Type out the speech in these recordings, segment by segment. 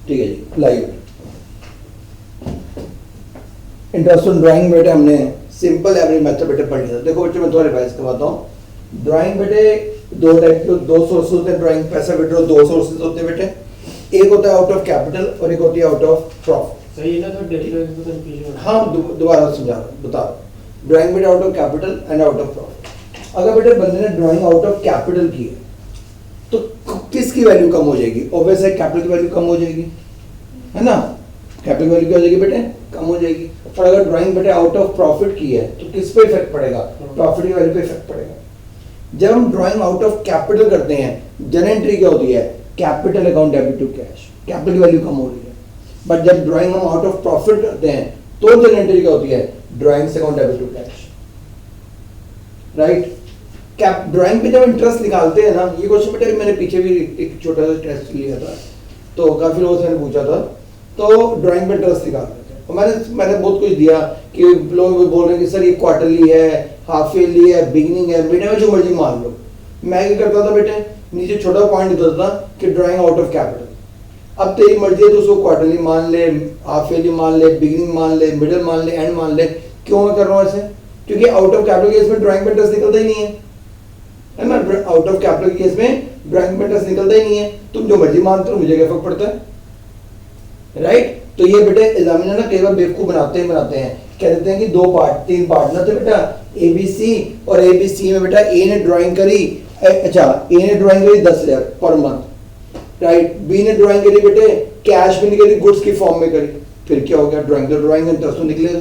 ठीक है जी, live interest on drawing बेटे हमने सिंपल एवरेज मेथड बेटे पढ़ लिया। देखो बच्चों मैं थोड़ा रिवाइज करवाता हूँ। ड्राइंग बेटे दो टाइप के, दो सोर्सेज होते हैं ड्राइंग पैसा विड्रॉ, दो सोर्सेज होते हैं बेटे। एक होता है आउट ऑफ कैपिटल और एक होती है आउट ऑफ प्रॉफिट। सही है ना, तो डिफरेंस तो कंफ्यूजन। हाँ दोबारा समझा रहा हूँ, बता रहा हूँ। ड्राइंग बेटे out of capital and out of profit. अगर बेटे बंदे ने ड्राइंग आउट ऑफ कैपिटल की है तो किसकी वैल्यू कम हो जाएगी? ऑब्वियस है कैपिटल की वैल्यू कम हो जाएगी, है ना। कैपिटल की वैल्यू क्या हो जाएगी बेटे? कम हो जाएगी। और अगर ड्राइंग बेटे आउट ऑफ प्रॉफिट की है तो किस पे इफेक्ट पड़ेगा? प्रॉफिट की वैल्यू पे इफेक्ट पड़ेगा। जब हम ड्राइंग आउट ऑफ कैपिटल करते हैं, जनरल एंट्री क्या होती है? Capital account debit to cash, capital की वैल्यू कम हो रही है। बट जब ड्राइंग हम आउट ऑफ प्रॉफिट करते हैं तो जनरल एंट्री क्या होती है? Drawing account debit to cash, right. कैप ड्राइंग पे जब इंटरेस्ट निकालते हैं ना, ये क्वेश्चन बेटे मैंने पीछे भी एक छोटा सा टेस्ट लिया था, तो काफी लोगों से मैंने पूछा था। तो ड्राइंग पे इंटरेस्ट निकालते थे, और मैंने बहुत कुछ दिया कि लोग बोल रहे हैं कि सर ये क्वार्टरली है, हाफ ईयरली है, बिगिनिंग है, बेटे में जो मर्जी मान लो। मैं क्या करता था बेटे, नीचे छोटा पॉइंट देता था कि ड्राइंग आउट ऑफ कैपिटल। अब तेरी मर्जी है तो उसको क्वार्टरली मान ले, हाफ ईयरली मान ले, बिगिनिंग मान ले, मिडिल मान ले, एंड मान ले। क्यों मैं कर रहा हूँ ऐसे? क्योंकि आउट ऑफ कैपिटल केस में ड्राइंग पे इंटरेस्ट निकलता ही नहीं है ना। आउट ऑफ कैपिटल केस में ड्राइंग पे इंटरेस्ट निकलता ही नहीं है। तुम जो मर्जी मानते हो, मुझे क्या फर्क पड़ता है, राइट। तो ये बेटे एग्जामिनर ना कई बार बेवकूफ बनाते हैं, कह देते हैं कि तीन पार्टनर थे बेटा, ए बी सी, और ए बी सी में बेटा ए ने ड्राइंग करी, अच्छा ए ने ड्राइंग करी 10,000 पर मंथ, राइट। बी ने ड्राइंग करी बेटे कैश में नहीं करी, गुड्स की फॉर्म में करी। फिर क्या हो गया? ड्राइंग तो ड्राइंग इंटरेस्ट तो निकलेगा,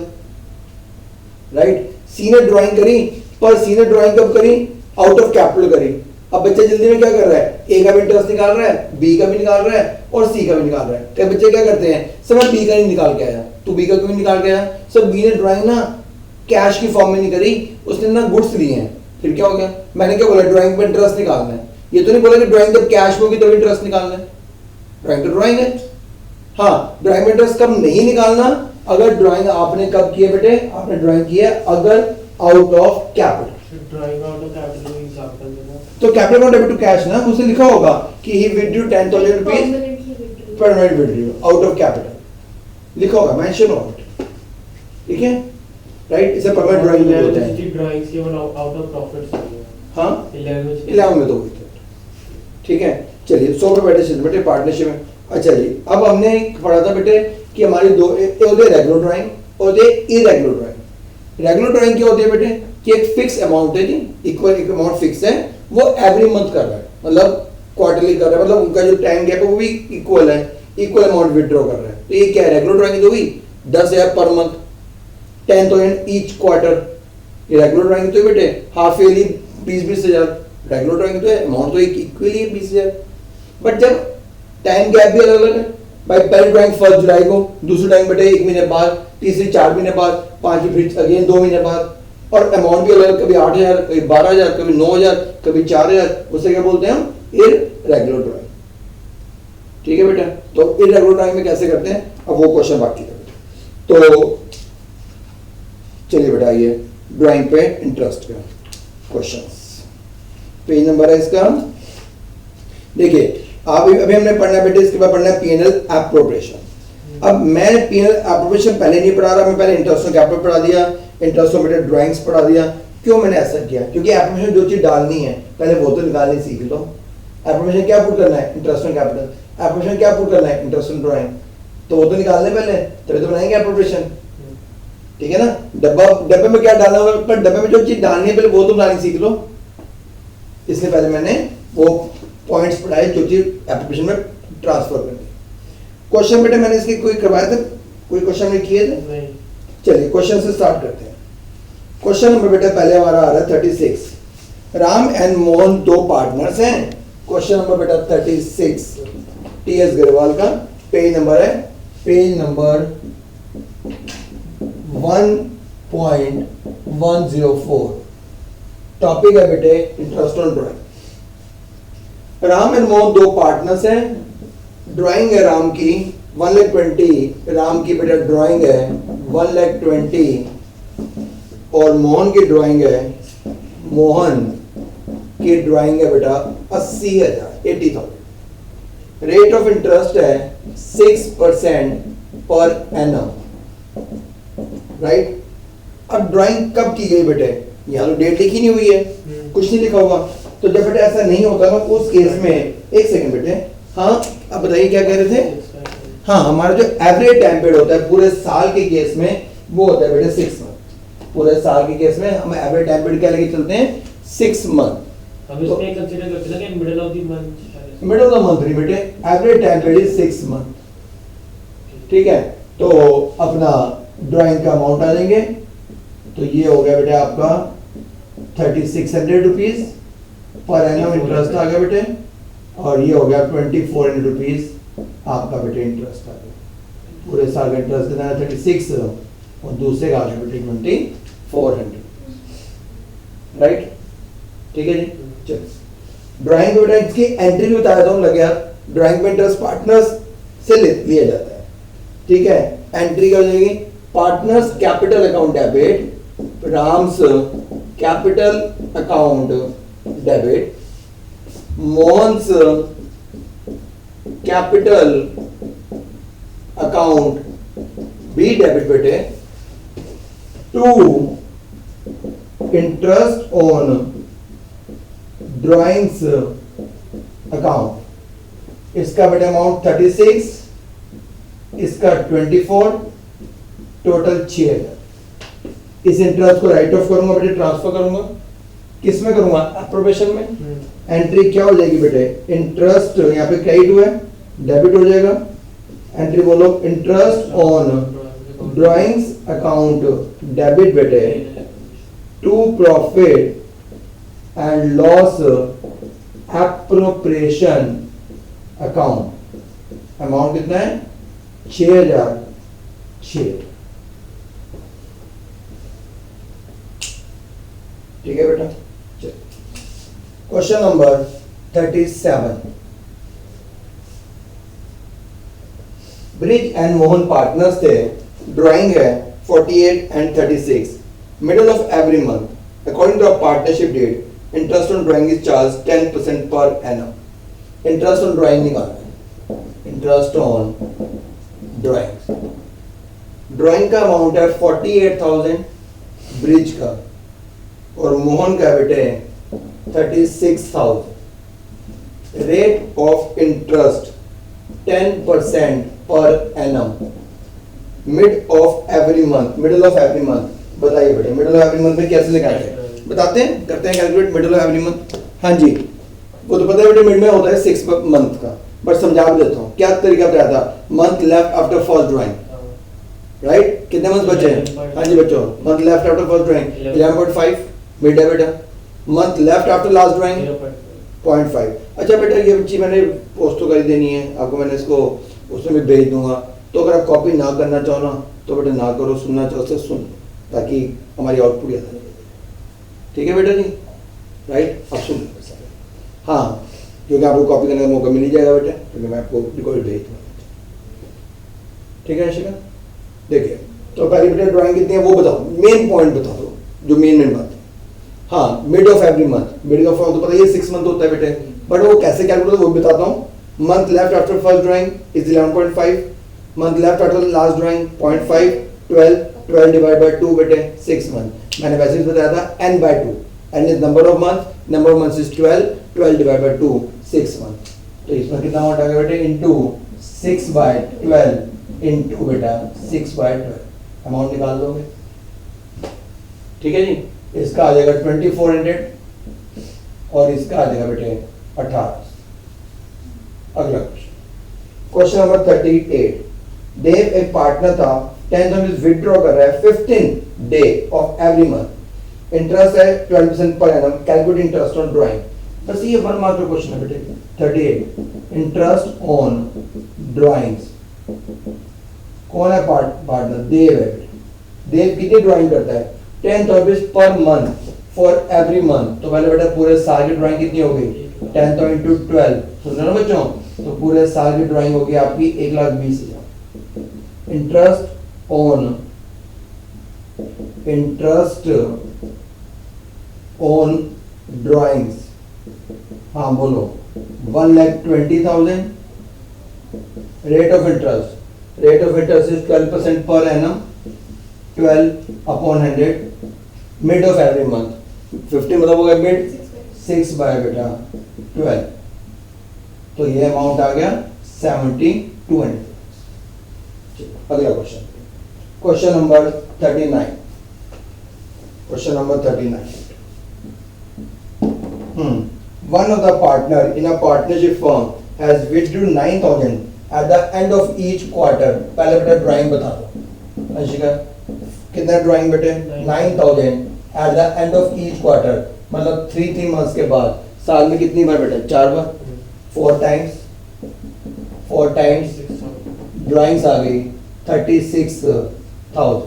राइट। सी ने ड्राइंग करी, पर सी ने ड्राइंग कब करी? आउट ऑफ कैपिटल करी। अब बच्चा जल्दी में क्या कर रहा है? ए का भी इंटरेस्ट निकाल रहा है, बी का भी निकाल रहा है, और सी का भी निकाल रहा है। कई बच्चे क्या करते हैं, सर मैं बी का नहीं निकाल के आया, तो बी का क्यों निकाल के आया? सर बी ने ड्राइंग ना कैश की फॉर्म में नहीं करी, उसने ना गुड्स लिए हैं। फिर क्या हो गया? मैंने क्या बोला? ड्राइंग पे इंटरेस्ट निकालना है। ये तो नहीं बोला कि ड्राइंग जब कैश में होगी तभी इंटरेस्ट निकालना है। ड्राइंग तो ड्राइंग है। हाँ, ड्राइंग में इंटरेस्ट कब नहीं निकालना? अगर ड्राइंग आपने कब की है बेटे? आपने ड्राइंग की है अगर out of capital. Drawing out of capital में एग्जांपल देना, तो capital account debit to cash ना, उसने लिखा होगा कि he withdrew 10,000 rupees permanent withdrew out of capital, लिखा होगा, मेंशन होगा, ठीक है, राइट। इसे परमानेंट ड्राइंग में होता है। ड्राइंग्स केवल आउट ऑफ प्रॉफिट्स होंगे। हां 11 में तो हुई थी, ठीक है। चलिए 100 पे बैठे सिर्फ बेटे पार्टनरशिप में। अच्छा जी, अब हमने पढ़ा था बेटे कि हमारी दो होते हैं रेगुलर ड्राइंग और इरेगुलर ड्राइंग। रेगुलर ड्राइंग क्या होती है बेटे कि एक फिक्स अमाउंट है जी, इक्वल एक अमाउंट फिक्स है, वो एवरी मंथ कर रहा है, मतलब क्वार्टरली कर रहा है, मतलब उनका जो टाइम गैप है वो भी इक्वल है, इक्वल अमाउंट विथड्रॉ कर रहा है। तो ये क्या है? रेगुलर ड्राइंग तो हुई 10,000 पर मंथ, 10,000 ईच क्वार्टर। ये रेगुलर ड्राइंग तो बेटे हाफ ईयरली 20,000 रेगुलर ड्राइंग तो है, अमाउंट तो एक इक्वली है 20,000। बट जब टाइम गैप भी अलग अलग है भाई, पहली ड्राइंग 1 जुलाई को, दूसरी ड्राइंग बेटे 1 महीने बाद, तीसरी 4 महीने बाद, पांचवी फिर अगेन 2 महीने बाद, और अमाउंट भी अलग, कभी 8,000, कभी 12,000, कभी 9,000, कभी 4,000, उसे क्या बोलते हैं हम? इरेगुलर ड्राइंग, ठीक है बेटा। तो इरेगुलर ड्राइंग में कैसे करते हैं, अब वो क्वेश्चन बाकी है। तो चलिए बेटा ये ड्राइंग पे इंटरेस्ट का क्वेश्चंस, पेज नंबर है इसका, देखिए अभी हमने पढ़ना है बेटे, इसके बाद पढ़ना है पीएनएल एप्रोप्रिएशन। अब मैं पीएनएल एप्रोप्रिएशन पहले नहीं पढ़ा रहा, मैं पहले इंटरेस्ट ऑन कैपिटल पढ़ा दिया, इंटरेस्ट ऑन बेटे ड्राइंग्स पढ़ा दिया। क्यों मैंने ऐसा किया? क्योंकि एप्रोप्रिएशन जो चीज डालनी है पहले वो तो निकालनी सीख लो। एप्रोप्रिएशन क्या पुट करना है? Interest on capital. एप्रोप्रिएशन क्या पुट करना है? Interest on drawing. तो वो तो निकालने पहले, तभी तो बनाएंगे एप्रोप्रिएशन, ठीक है ना। डब्बे में क्या डालना होगा, पर डब्बे में जो चीज डालनी है पहले वो तो बनानी सीख लो। इसलिए पहले मैंने वो पॉइंट्स पढ़ाए जो चीज एप्रोप्रिएशन में ट्रांसफर करनी। क्वेश्चन बेटे मैंने इसके कोई करवाए थे, कोई क्वेश्चन नहीं किए थे? चलिए क्वेश्चन से स्टार्ट करते हैं। क्वेश्चन नंबर बेटा पहले हमारा आ रहा है 36। राम एंड मोहन दो पार्टनर्स हैं। क्वेश्चन नंबर बेटा 36 टीएस गरवाल का, पेज नंबर है पेज नंबर 1.104। टॉपिक है बेटे interest on drawing. Ram and Mohan दो पार्टनर्स हैं। ड्राइंग है राम की 1,20,000, राम की बेटा ड्राइंग है 1,20,000, और मोहन की ड्राइंग है बेटा 80,000, 80,000। रेट ऑफ इंटरेस्ट है 6% पर एनम, राइट। अब ड्राइंग कब की गई बेटे, यहाँ तो डेट लिखी नहीं हुई है, कुछ नहीं लिखा होगा, तो जब बेटे ऐसा नहीं होता ना उस केस में, एक सेकंड बेटे, हाँ अब बताइए क्या कह रहे थे। हाँ, हमारा जो एवरेज टाइम पीरियड होता है पूरे साल के केस में वो होता है बेटे 6 मंथ। पूरे साल के केस में हम एवरेज टाइम पीरियड क्या लेके चलते हैं, 6 मंथ। हम इसमें कंसीडर करते हैं कि middle of the month, middle of the month नहीं बेटे, average time period is 6 month, ठीक है। तो अपना ड्राइंग का अमाउंट आ जाएंगे, तो ये हो गया बेटे आपका 3600 रुपीज पर एनम इंटरेस्ट आ गया बेटे, और ये हो गया 2400 रुपीज आपका बेटे इंटरेस्ट आ गया। पूरे साल का इंटरेस्ट कितना है 36, और दूसरे का आ गया बेटे 2400, राइट, ठीक है जी। चलो ड्राइंग बेटा इसकी एंट्री भी बताया था लगे यार, ड्राइंग में इंटरेस्ट पार्टनर्स से लिया जाता है, ठीक है। एंट्री कर जाएगी partners capital account debit, Ram's capital account debit, Mohan's capital account be debit बेटे, to interest on drawings account, इसका बेटे अमाउंट 36, इसका 24, टोटल 6000। इस इंटरेस्ट को राइट ऑफ करूंगा बेटे, ट्रांसफर करूंगा, किस में करूंगा, अप्रोबेशन में। एंट्री क्या हो जाएगी बेटे, इंटरेस्ट यहाँ पे क्रेडिट हुआ है, डेबिट हो जाएगा। एंट्री बोलो, interest on drawings account debit बेटे, to profit and loss appropriation account, amount कितना है 6006, ठीक है बेटा। Question number 37, Brij and Mohan partners थे, ड्राइंग है 48 and 36, middle of every month according to partnership deed interest on drawing is charge 10% per annum. Interest on drawing निकालना है, interest on drawing, drawing का अमाउंट है 48,000 ब्रिज का, और मोहन का बेटे 36,000। Rate of interest 10% per annum, mid of every month, middle of every month बताइए बेटे, मिडिल ऑफ एवरी मंथ में कैसे निकालते हैं, बताते हैं, करते हैं calculate middle of every month. हाँ जी, वो तो पता है बेटे मिड में होता है 6 मंथ का, बट समझा देता हूँ क्या तरीका बताया था। Month left after first drawing, right, कितने मंथ बचे हैं, हाँ जी बच्चों, month left after first drawing 11.5 mid है बेटा, month left after last drawing 0.5। अच्छा बेटा ये चीज मैंने पोस्ट तो कर देनी है आपको, मैंने इसको उसमें भी भेज दूंगा, तो अगर आप कॉपी ना करना चाहो ना तो बेटा ना करो, सुनना चाहो तो सुन, ताकि हमारी आउटपुट याद रहे, ठीक है बेटा जी, राइट। अब सुन हाँ, क्योंकि आपको कॉपी करने का मौका मिल ही जाएगा बेटा, क्योंकि मैं आपको रिकॉर्ड भेज दूंगा, ठीक है शिका। देखिए तो पहली बेटा ड्राइंग कितनी है वो बताओ, मेन पॉइंट बता दो जो मेन बात है। हाँ, mid of every month, mid of तो पता है 6 मंथ होता है बेटे, बट वो कैसे कैलकुलेट वो बताता हूँ। Month left after first drawing is 11.5, month left after last drawing 0.5, 12 divide by 2 बेटे 6 मंथ। मैंने वैसे ही बताया था n/2, n is number of month is 12 divide by 2 6 month. तो इसमें कितना अमाउंट आ गया बेटे, इनटू 6/12 इनटू बेटा 6/12, अमाउंट निकाल दोगे, ठीक है जी। इसका आ जाएगा 2400 और इसका आ जाएगा बेटे 1800। अगला क्वेश्चन नंबर 38, देव एक पार्टनर था, 10,000 विथड्रॉ कर रहा है 15 day of every month, interest है 12% per annum, calculate interest on drawing. बस ये वन मार्क का क्वेश्चन है बेटे। 38, इंटरेस्ट ऑन ड्राइंग्स, कौन है पार्टनर, देव है। देव कितनी ड्राइंग करता है, 10,000 पर मंथ फॉर एवरी मंथ। तो पहले बेटा पूरे साल की ड्राइंग कितनी हो गई, 10,000 इंटू 12, सुन रहे हो बच्चों, तो पूरे साल की ड्राइंग होगी आपकी 1,20,000। इंटरेस्ट ऑन ड्राइंग्स, हाँ बोलो 1,20,000 rate of interest is 12% per annum, 12/100, mid of every month, 50 मतलब हो गया मिड, 6 बाय बेटा 12, तो ये अमाउंट आ गया 7200। अगला question, question number 39, one of the partner in a partnership firm has withdrew 9,000 at the end of each quarter। पहले बेटा ड्राइंग बता दो अंशिका, कितना ड्राइंग बेटे? 9,000 at the end of each quarter, मतलब 3 मंथ्स के बाद साल में कितनी बार बेटा? 4 बार, 4 टाइम्स ड्राइंग्स आ गई 36,000,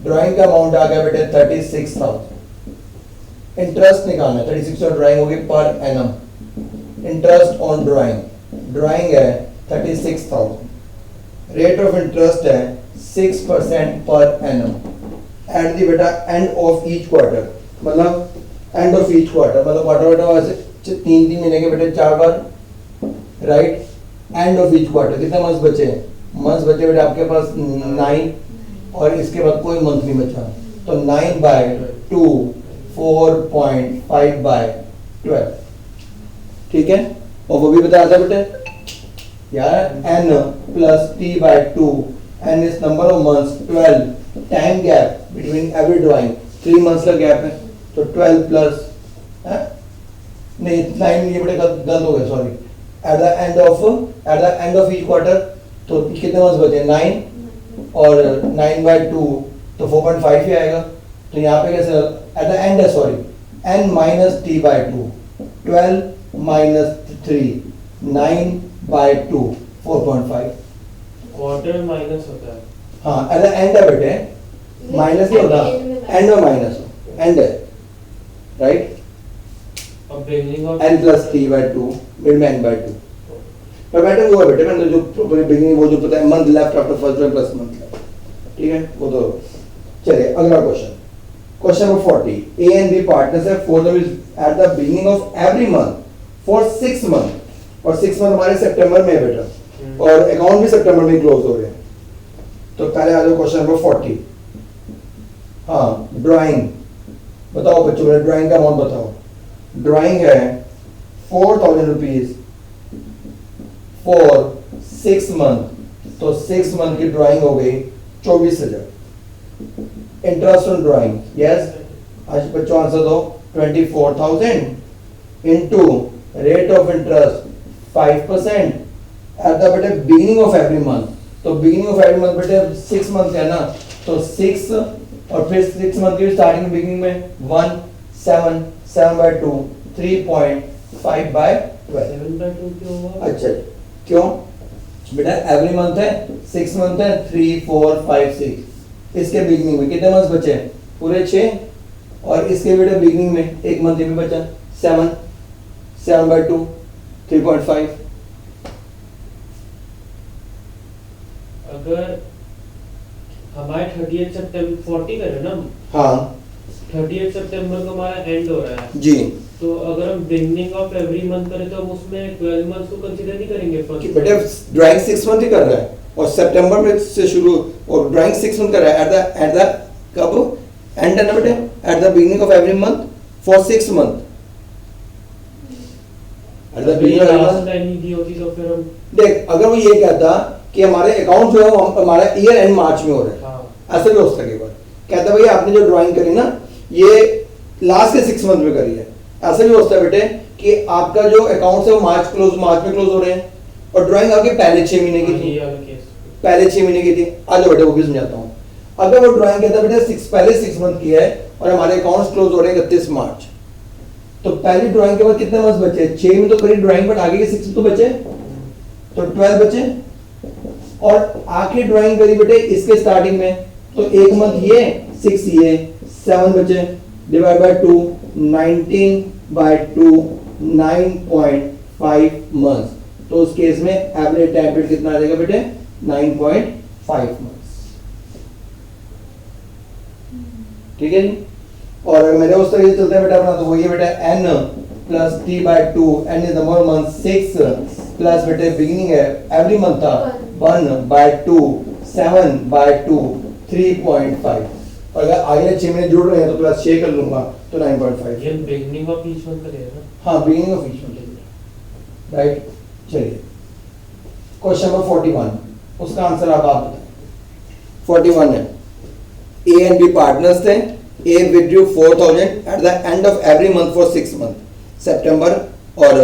ड्राइंग का अमाउंट आ गया बेटे 36,000। इंटरेस्ट निकालना है, 36 और ड्राइंग होगी पर एनम, इंटरेस्ट ऑन ड्राइंग है 36,000, रेट ऑफ इंटरेस्ट है 6% पर एनम, एट दी बेटा एंड ऑफ ईच क्वार्टर, मतलब एंड ऑफ ईच क्वार्टर मतलब क्वार्टर वैसे 3 महीने के बेटे 4 बार, right. End of each quarter कितने मंथ्स बचे बेटे आपके पास? 9, और इसके बाद कोई मंथ नहीं बचा, तो 9/2 4.5/12, ठीक है। और वो भी बताया था बेटे यार, n plus t/2, n is number of months, 12 time gap between every drawing, 3 months का गैप है, तो 12 प्लस नहीं 9, ये बेटे गलत हो गया, sorry, eight the end of each quarter, तो कितने मंथ्स बचे? 9 और 9/2 तो 4.5 ही आएगा, तो यहाँ पे कैसे एट द एंड है, sorry, n minus t/2, 12 minus 3, 9/2, 4.5, quarter minus होता है। हाँ एट द एंड है बेटे, माइनस नहीं होता, एंड में माइनस हो, एंड है, राइट। अब beginning of n plus t/2, mid में n/2, पर बेटे वो है बेटे, मैंने जो प्रॉपर्ली बिगिनिंग वो जो पता है, month left after first drawing plus month left, ठीक है वो तो। चलिए अगला question, question number 40, A and B partners have for them is at the beginning of every month for 6 months, और 6 मंथ हमारे सितंबर में है बेटा, और अकाउंट भी सितंबर में क्लोज हो रहे हैं। तो पहले आ जाओ क्वेश्चन नंबर 40, हाँ ड्राइंग बताओ बच्चों, ड्राइंग का अमाउंट बताओ। ड्राइंग है 4,000 रुपीज फॉर 6 मंथ, तो 6 मंथ की ड्राइंग हो गई 24,000। इंटरेस्ट ऑन ड्राइंग, यस, आज बच्चों आंसर दो, 24,000 into rate of interest 5% at the बेटे बिगिनिंग ऑफ एवरी मंथ, तो बिगिनिंग ऑफ एवरी मंथ बेटे 6 मंथ है ना, तो 6 और फिर 6 मंथ की स्टार्टिंग बिगिनिंग में 1, 7, 7/2, 3.5/12। 7/2 क्यों हुआ? अच्छा क्यों बेटा? एवरी मंथ है, 6 मंथ है, 3, 4, 5, 6, इसके बिगिनिंग में कितने मंथ्स बचे? पूरे 6, और इसके बेटा बिगिनिंग में 1 मंथ भी बचा, 7, 7/2, 3.5। अगर हमारे 30 सितंबर 40 करें ना, हाँ 30 सितंबर को हमारा एंड हो रहा है जी, तो अगर हम बिगिनिंग ऑफ एवरी मंथ करें तो हम उसमें 12 मंथ्स को कंसीडर नहीं करेंगे कि फर्स्ट? बेटा ड्राइंग 6 मंथ ही कर रहा है, और सितंबर में से शुरू, और ड्राइंग 6 मंथ कर रहा है एट द कब एंड है ना बेटे, at the beginning of every month for 6 month, at the beginning of every month. Line दी होती तो फिर हम देख, अगर वो ये कहता कि हमारे अकाउंट जो है वो हमारा ईयर एंड मार्च में हो रहा है, हाँ ऐसा भी हो सकता है। एक बार कहता भैया आपने जो ड्राइंग करी ना ये लास्ट के 6 मंथ में करी है, ऐसा भी हो सकता है बेटे कि आपका जो अकाउंट है वो मार्च में क्लोज हो रहे हैं, और ड्राइंग आपके पहले 6 महीने की थी, ये वाला केस। पहले 6 महीने की थी। आ जाओ बेटे वो भी समझाता हूँ। अगर वो ड्राइंग कहता है बेटा पहले 6 मंथ की है और हमारे अकाउंट्स क्लोज हो रहे हैं 31 मार्च, तो पहली ड्राइंग के बाद कितने मंथ बचे? 6 में तो करी ड्राइंग, बट आगे के 6 तो बचे, तो 12 बचे, और आखिरी ड्राइंग करी बेटे इसके स्टार्टिंग में, तो 1 मंथ ये, 6 ये, 7 बचे, डिवाइड बाय 2, 19/2, 9.5 मंथ्स, तो उस केस में एवरेज टाइम पीरियड कितना आ जाएगा बेटे? 9.5 मंथ्स, ठीक है जी। और अगर मेरे उस तरीके से चलता है बेटा अपना, तो वही है बेटा n plus t/2, n is number of months 6 plus बेटे बिगिनिंग है एवरी मंथ था 1/2 7/2 3.5 और अगर आगे 6 महीने जुड़ रहे हैं तो प्लस 6 कर लूंगा तो 9.5 ये बिगनिंग ऑफ ईच मंथ का ना। हाँ beginning of each month right. चलिए क्वेश्चन नंबर 41 उसका आंसर अब आप बताएं। 41 है ए एंड बी पार्टनर्स थे। A withdrew 4000 at the end of every month for 6 month सितंबर और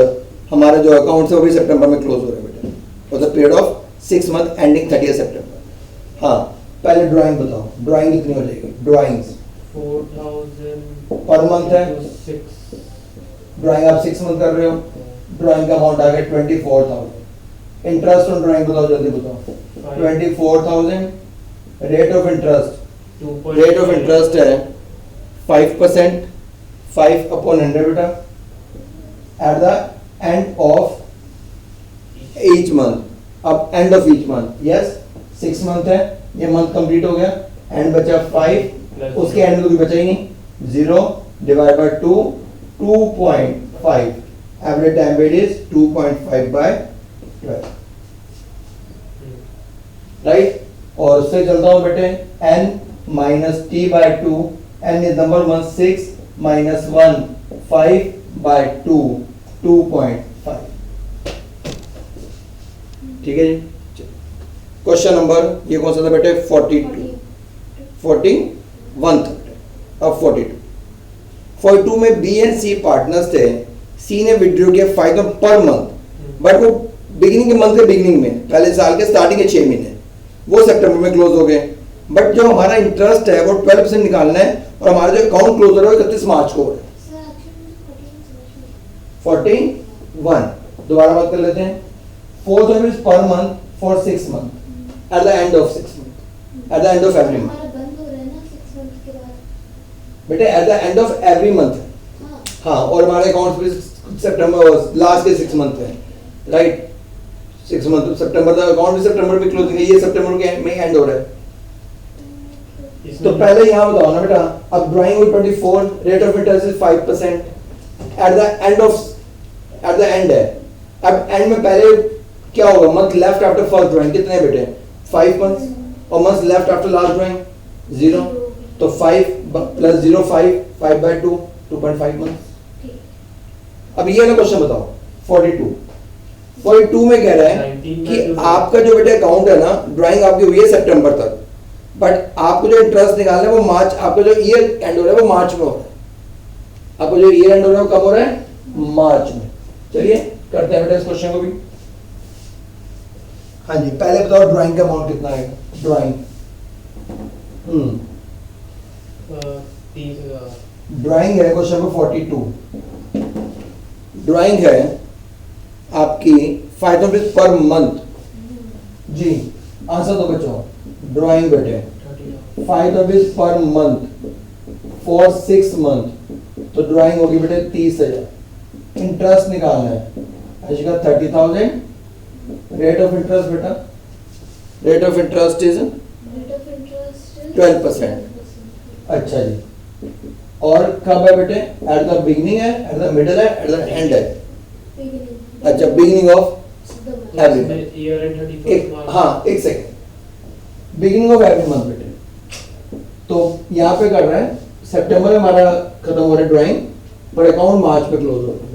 हमारा जो अकाउंट है वो भी सितंबर में क्लोज हो रहा है बेटा for the period of 6 month ending 30 सितंबर। हाँ पहले ड्राइंग बताओ ड्राइंग कितनी हो जाएगी ड्राइंग्स 4000 पर मंथ है 6 ड्राइंग आप 6 मंथ कर रहे हो ड्राइंग का अमाउंट आ गया 24,000 इंटरेस्ट ऑन ड्राइंग बताओ जल्दी बताओ 24,000 रेट ऑफ इंटरेस्ट है 5% 5 upon 100 बेटा at the end of each month अब end of each month yes 6 month है ये मंथ कंप्लीट हो गया एंड बचा 5 उसके एंड में कोई बचा ही नहीं 0 divide by 2 2.5 average time period is 2.5 by 12 right और उससे चलता हूं बेटे n minus t by 2 n is number 1 6 minus 1 5 by 2 2.5 ठीक है जी। क्वेश्चन नंबर ये कौन सा था बेटे 41 था अब 42 में बी एंड सी पार्टनर्स थे सी ने विड्रॉ किया 5,000 पर मंथ बट वो बिगिनिंग के मंथ के बिगिनिंग में पहले साल के स्टार्टिंग के 6 महीने वो सितंबर में क्लोज हो गए बट जो हमारा इंटरेस्ट है वो 12% निकालना है और हमारा जो अकाउंट क्लोज हो रहा है 31 मार्च को हो रहा है 41 दोबारा बात कर लेते हैं 4,000 per month for 6 month at the end of 6 month at the end of every month बेटे at the end of every month हाँ और हमारे अकाउंट भी सितंबर लास्ट के 6 मंथ है राइट 6 मंथ सितंबर का अकाउंट भी सितंबर में क्लोजिंग है ये सितंबर के में एंड हो रहा है तो पहले यहाँ बताओ ना बेटा अब ड्राइंग हुई 24 rate of interest is 5% eight the and है अब एंड में पहले क्या होगा month left after first drawing कितने बेटे 5 मंथ्स और month left after last drawing 0 तो 5 प्लस 0 5 by 2 2.5 मंथ। अब ये ना क्वेश्चन बताओ 42 में कह रहा है कि आपका जो बेटे अकाउंट है ना ड्राइंग आपकी हुई है सितंबर तक बट आपको जो इंटरेस्ट निकालना है वो मार्च आपका जो ईयर एंड हो रहा है वो मार्च में हो रहा है आपको जो ईयर एंड हो रहा है वो कब हो रहा है मार्च में। चलिए करते हैं बेटा इस क्वेश्चन को भी। हाँ जी पहले बताओ ड्राइंग का अमाउंट कितना है ड्राइंग ड्राइंग है क्वेश्चन नंबर 42 ड्राइंग है आपकी 5,000 पर मंथ जी आंसर तो बच्चों ड्राइंग बेटे 5,000 पर मंथ फॉर 6 मंथ तो ड्राइंग होगी बेटे 30,000 इंटरेस्ट निकालना है का 30,000 रेट ऑफ इंटरेस्ट बेटा रेट ऑफ इंटरेस्ट इज 12%। अच्छा जी और कब है बेटे एट द बिगिनिंग है एट द मिडल है एट द एंड है अच्छा बिगिनिंग ऑफ एवरी मंथ हाँ एक second beginning of every month बेटे तो यहाँ पे कर रहा है सितंबर में हमारा खत्म हो रहा है ड्राइंग पर अकाउंट मार्च में क्लोज हो रहा है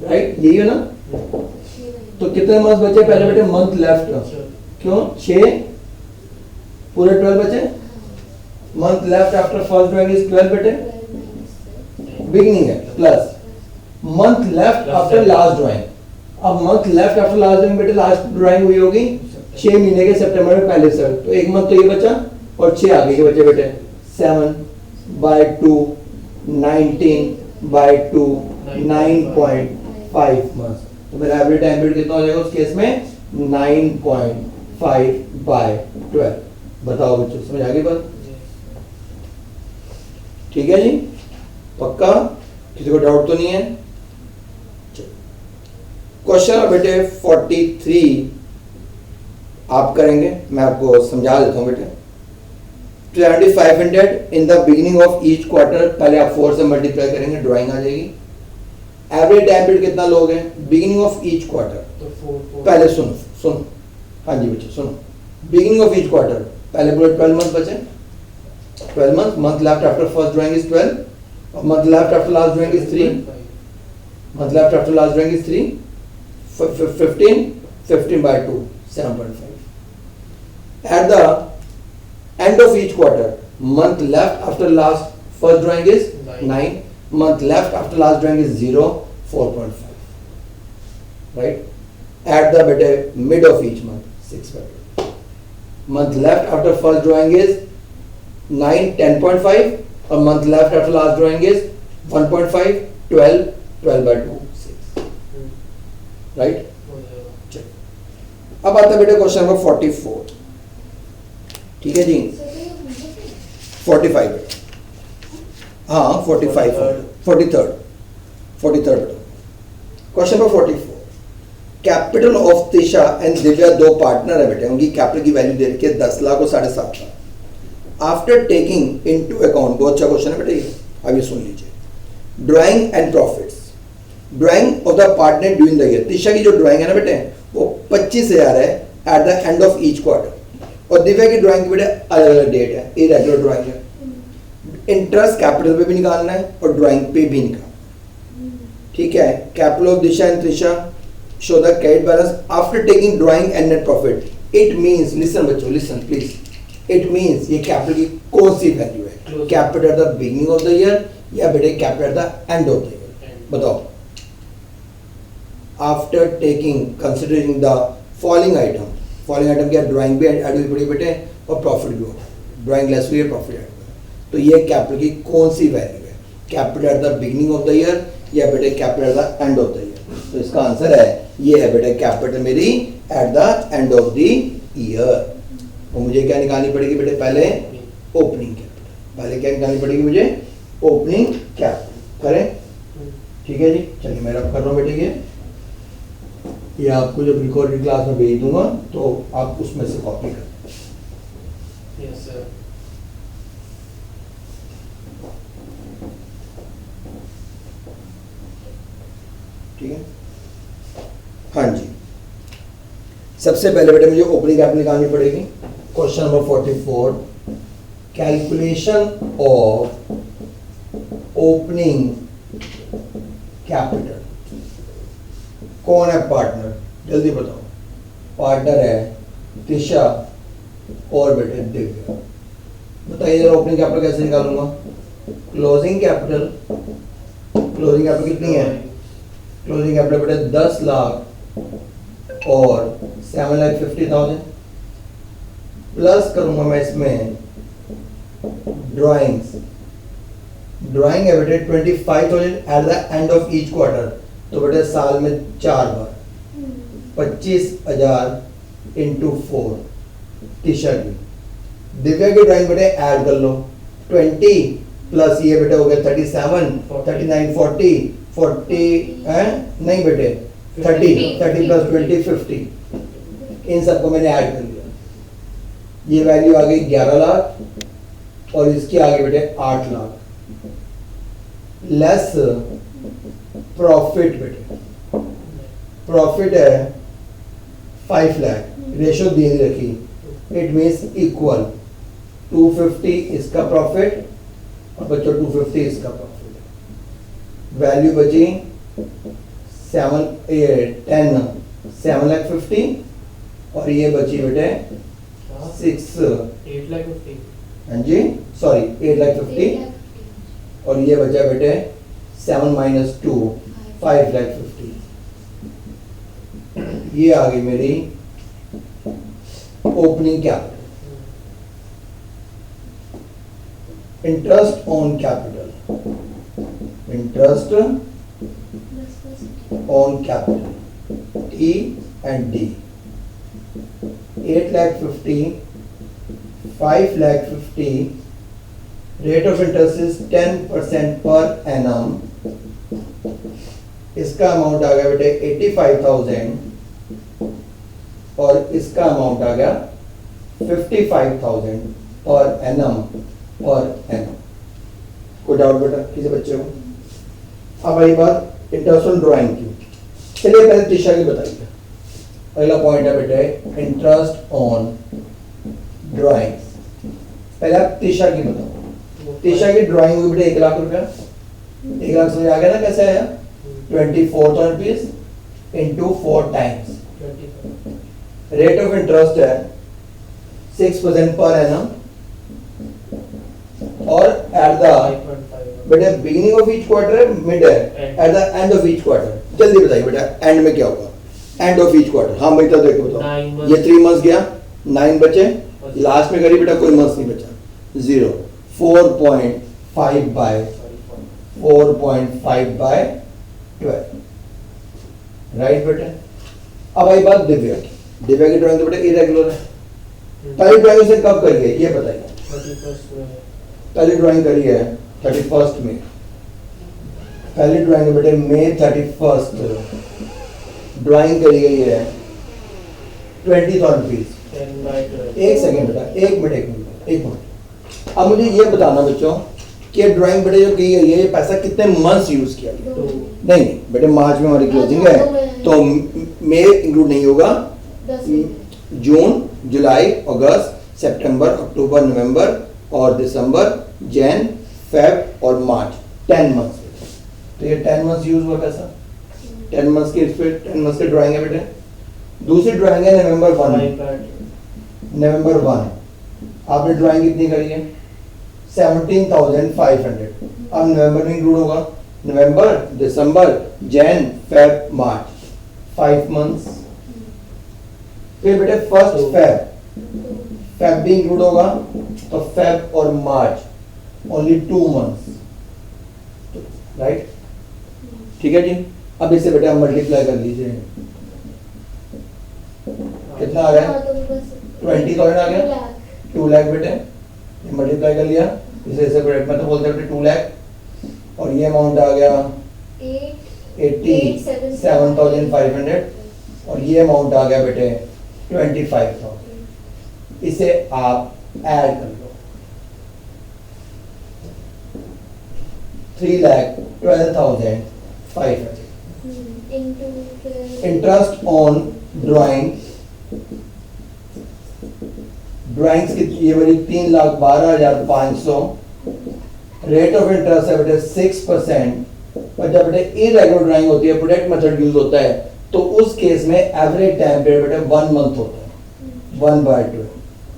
राइट यही है ना तो कितने मंथ बचे पहले बेटे मंथ लेफ्ट क्यों 6 पूरे 12 बचे month left after first drawing is 12 बेटे बिगिनिंग है plus month left after last drawing अब month left after last drawing बेटे लास्ट ड्राइंग हुई होगी 6 महीने के सितंबर में पहले से तो एक मंथ तो ये बचा और 6 आगे के बचे बेटे 7 by 2 19 by 2 9.5 मंथ तो मेरा एवरेज टाइम पीरियड कितना हो जाएगा उस केस में 9.5 by 12 बताओ बच्चों समझ आ गई बात ठीक है जी पक्का किसी को डाउट तो नहीं है। क्वेश्चन बेटे 43 आप करेंगे मैं आपको समझा देता हूं बेटे 2500 in the beginning of each quarter पहले आप 4 से मल्टीप्लाई करेंगे ड्राइंग आ जाएगी एवरेज टाइम पीरियड कितना लोग हैं, बिगिनिंग ऑफ ईच क्वार्टर। तो 4 पहले सुनो सुनो, हाँ जी बच्चे सुनो, बिगिनिंग ऑफ ईच क्वार्टर पहले पूरे 12 मंथ बचे, 12 month, month left after first drawing is 12, month left after last drawing is 3, month left after last drawing is 3, 15, 15 by 2, 7.5. At the end of each quarter, month left after last first drawing is 9, month left after last drawing is 0, 4.5. Right? At the mid of each month, 6 by 2. Month left after first drawing is 9, 10.5. और month left after last drawing is 1.5, 12, 12 by 2, 6. Right? अब आता है बेटे question number 44. ठीक है जी, 45, हाँ 45, 43rd question number 44. Capital of Tisha and Divya दो partner है बेटे, उनकी कैपिटल की वैल्यू दे रखी है 10 लाख और 7.5 lakh. After taking into account, बहुत अच्छा क्वेश्चन है बेटा ये, अभी सुन लीजिए. Drawing and profits, drying of the partner during the year, Tisha की जो ड्राइंग है ना बेटे वो 25,000 है eight the end of each quarter, और दिव्या की ड्राइंग की बेटे अलग अलग डेट है, इरेगुलर ड्राइंग है. इंटरेस्ट कैपिटल पे भी निकालना है और ड्राइंग पे भी निकालना. ठीक है, capital of Disha and Trisha show the credit balance after taking drawing and net profit. It means, listen बच्चों लिसन प्लीज, इट मींस ये कैपिटल की कौन सी वैल्यू है, capital at the beginning of the year या बेटे capital at the end of the year, बताओ. After taking considering the following item, following item क्या, ड्राइंग भी ऐड हुई पड़ी बेटे और प्रॉफिट भी हो, ड्राइंग लेस हुई है प्रॉफिट ऐड हुआ. तो ये कैपिटल की कौन सी वैल्यू है, capital at the beginning of the year या बेटे capital at the end of the year. तो इसका आंसर है ये है बेटे कैपिटल मेरी eight the end of the year. और मुझे क्या निकालनी पड़ेगी बेटे, पहले ओपनिंग कैपिटल, पहले क्या निकालनी पड़ेगी मुझे, ओपनिंग कैपिटल. करें? ठीक है जी, चलिए मैं अब कर रहा हूँ बेटे ये आपको जब रिकॉर्डेड क्लास में भेज दूंगा तो आप उसमें से कॉपी कर. Yes sir. ठीक है, हाँ जी. सबसे पहले बेटे मुझे ओपनिंग कैपिटल निकालनी पड़ेगी. Question number 44, calculation of opening capital. कौन है पार्टनर, जल्दी बताओ. पार्टनर है तिशा और बेटे दिव्या. बताइए जरा ओपनिंग कैपिटल कैसे निकालूंगा. क्लोजिंग कैपिटल, क्लोजिंग कैपिटल कितनी है, क्लोजिंग कैपिटल बेटे 10 लाख और 7,50,000 प्लस करूंगा मैं इसमें ड्राइंग्स. ड्राइंग है बेटे 25,000 eight the end of each quarter, तो बेटे साल में 4 बार 25,000 इंटू 4 तिशा की. दिव्या की ड्राइंग बेटे ऐड कर लो, 20 प्लस ये बेटे हो गया 37, 39, 40 है नहीं बेटे 30 प्लस 20, 50. इन सबको मैंने ऐड कर लिया. ये वैल्यू आ गई 11 लाख और इसकी आ गई बेटे 8 लाख लेस प्रॉफिट. बेटे प्रॉफिट है 5 लाख, रेशो दी रखी. इट मीन्स इक्वल 250 इसका प्रॉफिट और बच्चों 250 इसका प्रॉफिट. वैल्यू बची 7,50,000 और ये बची बेटे 8,50,000. हाँ जी सॉरी 8,50,000 और ये बचा बेटे 7 माइनस 2 5,50,000. ये आ गई मेरी opening capital. Interest on capital, interest on capital T and D. 8,50,000, 5,50,000. Rate of interest is 10% per annum. इसका अमाउंट आ गया बेटे 85,000 और इसका अमाउंट आ गया 55,000 पर एनम. कोई डाउट बेटा किसी बच्चे को? अब आई बात इंटरेस्ट ऑन ड्राइंग की। चलिए पहले तीसरा की बताइए। अगला पॉइंट है बेटे इंटरेस्ट ऑन ड्राइंग। पहले आप तीसरा की बताओ। तीसरा की ड्राइंग हुई बेटे 1 लाख रुपया। 1 लाख समझ आ गया ना कैसे आया? 24,000 rupees into 4 times. Rate of interest है 6% पर एनम और एट द बेटा बिगिनिंग ऑफ ईच क्वार्टर है, मिड है, eight the end of each quarter. जल्दी बताइए बेटा एंड में क्या होगा? And of each quarter. हाँ भाई तो देखो बताओ। ये 3 मंथ्स गया, 9 बचे, लास्ट में करी बेटा कोई मंथ्स नहीं बचा, 0। 4.5 बाय 12 राइट बेटा। अब आई बात दिव्या की। दिव्या की ड्राइंग तो बेटा इरेगुलर है। पहली ड्राइंग से कब करी है ये बताइए? 31 में। पहली ड्राइंग करी है 31 में। पहली ड्राइंग बेटे मई 31 ड्राइंग करी गई है 20,000 रुपीज। 10 by 12। एक सेकेंड बेटा, एक मिनट। अब मुझे ये बताना बच्चों कि ड्राइंग बेटे जो की गई है ये पैसा कितने मंथ्स यूज किया गया? नहीं बेटे मार्च में हमारी क्लोजिंग है तो मई इंक्लूड नहीं होगा। जून, जुलाई, अगस्त, सितंबर, अक्टूबर, नवंबर और दिसंबर, जैन, फेब और मार्च, 10 मंथ्स। तो ये 10 मंथ्स यूज हुआ पैसा। 10 मंथ्स की 10 मंथ्स की ड्राइंग है बेटे। दूसरी ड्राइंग है नवंबर 1। नवंबर 1 आपने ड्राइंग कितनी करी है? 17,500। अब नवंबर में इंक्लूड होगा, नवंबर, दिसंबर, जैन, फेब, मार्च, 5 मंथ्स। फिर बेटे फर्स्ट फेब भी इंक्लूड होगा तो फेब और मार्च ओनली 2 मंथ्स। राइट, ठीक है जी। अब इसे बेटे हम मल्टीप्लाई कर लीजिए। कितना आ गया? 20,000 आ गया। 2 लाख बेटे ये मल्टीप्लाई कर लिया। इसे ऐसे ब्रैकेट में तो बोलते हैं बेटे 2 लाख और ये अमाउंट आ गया 87,500 और ये अमाउंट आ गया बेटे 25,000। इसे आप ऐड कर लो 3,12,500। इंटरेस्ट ऑन ड्राइंग्स की ये बड़ी 3,12,500। रेट ऑफ इंटरेस्ट है बेटे 6%। और जब बेटे इरेगुलर ड्राइंग होती है, प्रोडक्ट मेथड यूज होता है तो उस केस में एवरेज टाइम पीरियड बेटे 1 मंथ होता है, 1/12।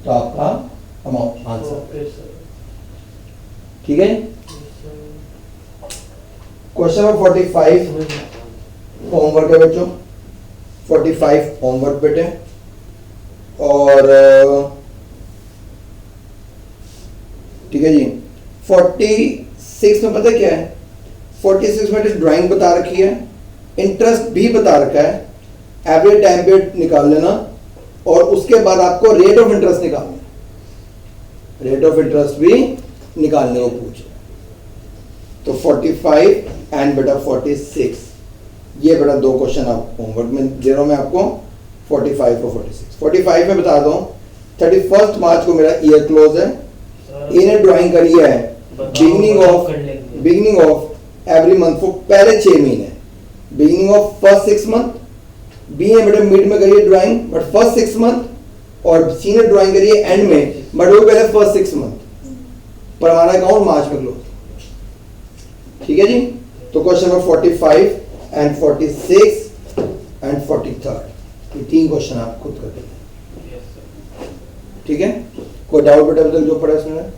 तो आपका अमाउंट आंसर ठीक है। क्वेश्चन नंबर 45 होमवर्क है बच्चों। 45 होमवर्क बेटे। और ठीक है जी। 46 में पता क्या है? 46 में ड्राइंग बता रखी है, इंटरेस्ट भी बता रखा है, एवरेज टाइम पीरियड निकाल लेना और उसके बाद आपको रेट ऑफ इंटरेस्ट निकालना। रेट ऑफ इंटरेस्ट भी निकालने को पूछ रहा है। तो 45 एंड बेटा 46 ये बेटा 2 क्वेश्चन आप होमवर्क में दे रहा हूं मैं आपको। 45 और 46। 45 में बता दूं 31 मार्च को मेरा ईयर क्लोज है। इन्हें ड्राइंग करी है beginning of every month for पहले 6 महीने। बिगिनिंग ऑफ फर्स्ट 6 मंथ, बी है बेटा मिड में करिए ड्राइंग बट फर्स्ट 6 मंथ, और सीनियर ड्राइंग करिए एंड में बट वो पहले फर्स्ट 6 मंथ। पर हमारा अकाउंट मार्च में क्लोज। ठीक है जी। तो क्वेश्चन नंबर 45 एंड 46 एंड 43 ये 3 क्वेश्चन आप खुद कर देंगे। ठीक है। कोई डाउट बेटा जो पढ़ा इसमें?